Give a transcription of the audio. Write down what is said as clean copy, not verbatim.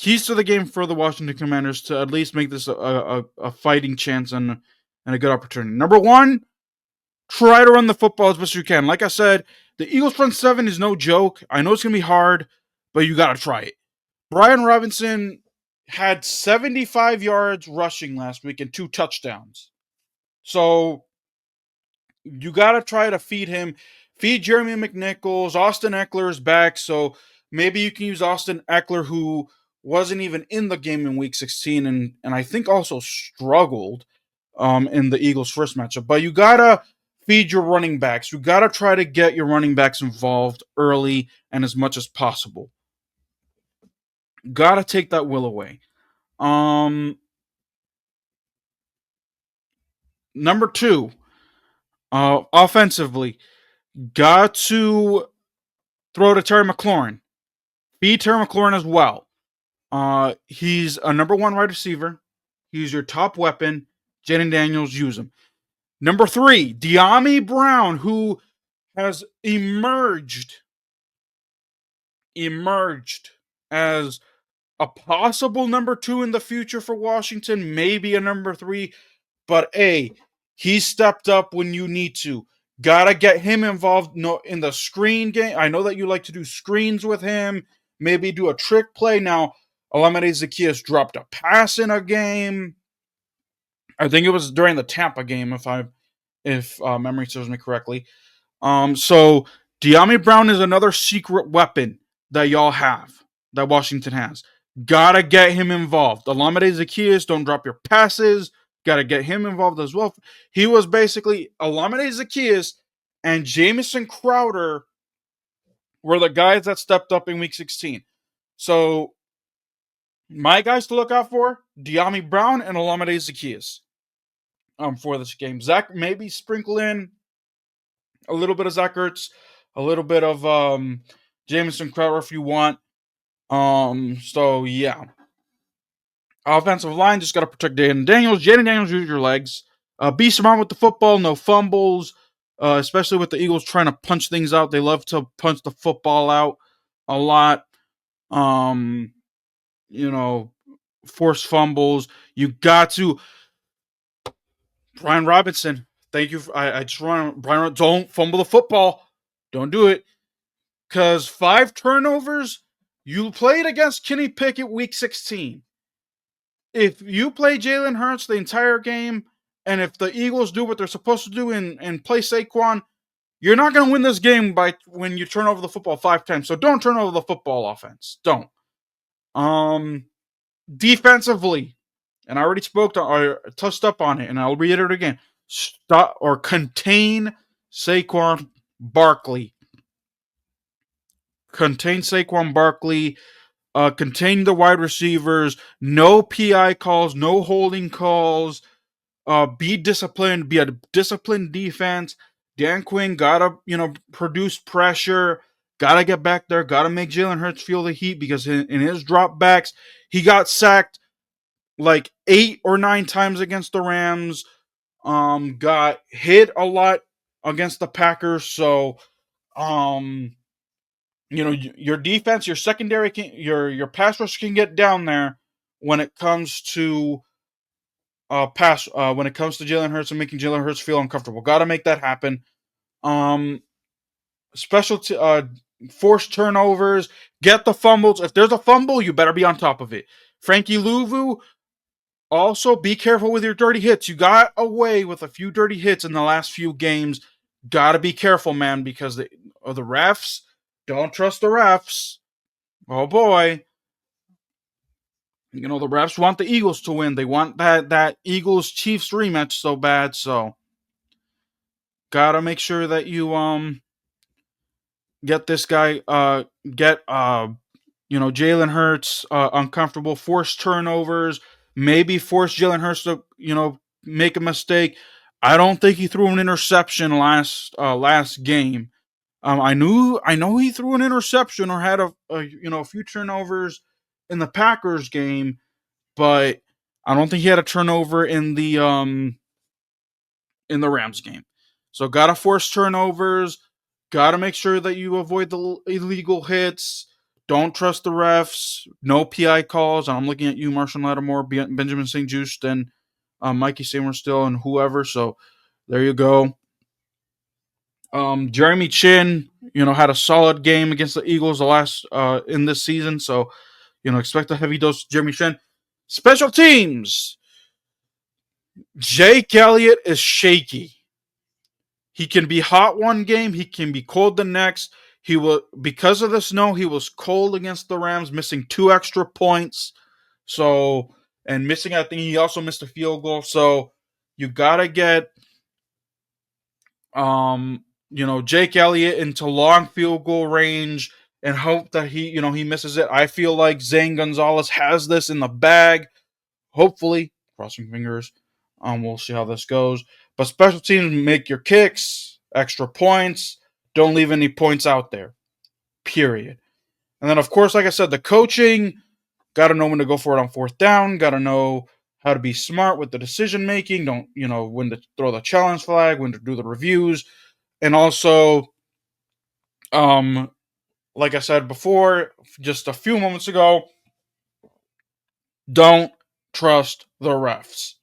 keys to the game for the Washington Commanders to at least make this a fighting chance and a good opportunity. Number one, try to run the football as best as you can. Like I said, the Eagles front seven is no joke. I know it's going to be hard, but you got to try it. Brian Robinson had 75 yards rushing last week and 2 touchdowns. So you got to try to feed him. Feed Jeremy McNichols. Austin Eckler is back, so maybe you can use Austin Eckler, who wasn't even in the game in Week 16 and I think also struggled in the Eagles' first matchup. But you got to feed your running backs. You got to try to get your running backs involved early and as much as possible. Got to take that will away. Number 2, offensively, got to throw to Terry McLaurin. Feed Terry McLaurin as well. He's a number 1 wide receiver. He's your top weapon. Jaden Daniels, use him. Number 3, De'Ami Brown, who has emerged as a possible number 2 in the future for Washington, maybe a number 3, but he stepped up when you need to. Gotta get him involved in the screen game. I know that you like to do screens with him, maybe do a trick play. Now, Olamide Zaccheaus dropped a pass in a game. I think it was during the Tampa game, if memory serves me correctly. So De'Ami Brown is another secret weapon that y'all have, that Washington has. Gotta get him involved. Olamide Zaccheaus, don't drop your passes. Gotta get him involved as well. He was basically Olamide Zaccheaus and Jamison Crowder were the guys that stepped up in Week 16. So my guys to look out for, De'Ami Brown and Olamide Zaccheaus for this game. Zach, maybe sprinkle in a little bit of Zach Ertz, a little bit of Jamison Crowder if you want. So yeah. Offensive line, just got to protect Jaden Daniels. Jaden Daniels, use your legs. Be smart with the football, no fumbles, especially with the Eagles trying to punch things out. They love to punch the football out a lot. Force fumbles. You got to. Brian Robinson, thank you. I just want Brian. Don't fumble the football. Don't do it. Because 5 turnovers, you played against Kenny Pickett Week 16. If you play Jalen Hurts the entire game, and if the Eagles do what they're supposed to do and play Saquon, you're not going to win this game when you turn over the football 5 times. So don't turn over the football, offense. Don't. Defensively, and I already touched up on it, and I'll reiterate it again. Stop or contain Saquon Barkley. Contain the wide receivers, no PI calls, no holding calls, be disciplined, be a disciplined defense. Dan Quinn gotta, produce pressure, gotta get back there, gotta make Jalen Hurts feel the heat because in his dropbacks, he got sacked like 8 or 9 times against the Rams, got hit a lot against the Packers, so, your defense, your secondary, your pass rush can get down there when it comes to when it comes to Jalen Hurts and making Jalen Hurts feel uncomfortable. Got to make that happen. Forced turnovers, get the fumbles. If there's a fumble, you better be on top of it. Frankie Louvu, also be careful with your dirty hits. You got away with a few dirty hits in the last few games. Got to be careful, man, because the refs. Don't trust the refs. Oh boy. The refs want the Eagles to win. They want that Eagles-Chiefs rematch so bad, so gotta make sure that you get this guy Jalen Hurts uncomfortable, force turnovers, maybe force Jalen Hurts to, make a mistake. I don't think he threw an interception last game. I know he threw an interception or had a few turnovers in the Packers game, but I don't think he had a turnover in the Rams game. So gotta force turnovers, gotta make sure that you avoid the illegal hits. Don't trust the refs. No PI calls. And I'm looking at you, Marshall Lattimore, Benjamin St. Juste, and Mikey Seymour still, and whoever. So there you go. Jeremy Chin, had a solid game against the Eagles the last in this season. So, expect a heavy dose of Jeremy Chin. Special teams. Jake Elliott is shaky. He can be hot one game, he can be cold the next. He will, because of the snow, he was cold against the Rams, missing 2 extra points. So, and missing, I think he also missed a field goal. So you gotta get Jake Elliott into long field goal range and hope that he misses it. I feel like Zane Gonzalez has this in the bag. Hopefully, crossing fingers. We'll see how this goes. But special teams, make your kicks, extra points. Don't leave any points out there. Period. And then, of course, like I said, the coaching, got to know when to go for it on fourth down. Got to know how to be smart with the decision making. Don't, when to throw the challenge flag, when to do the reviews. And also, like I said before, just a few moments ago, don't trust the refs.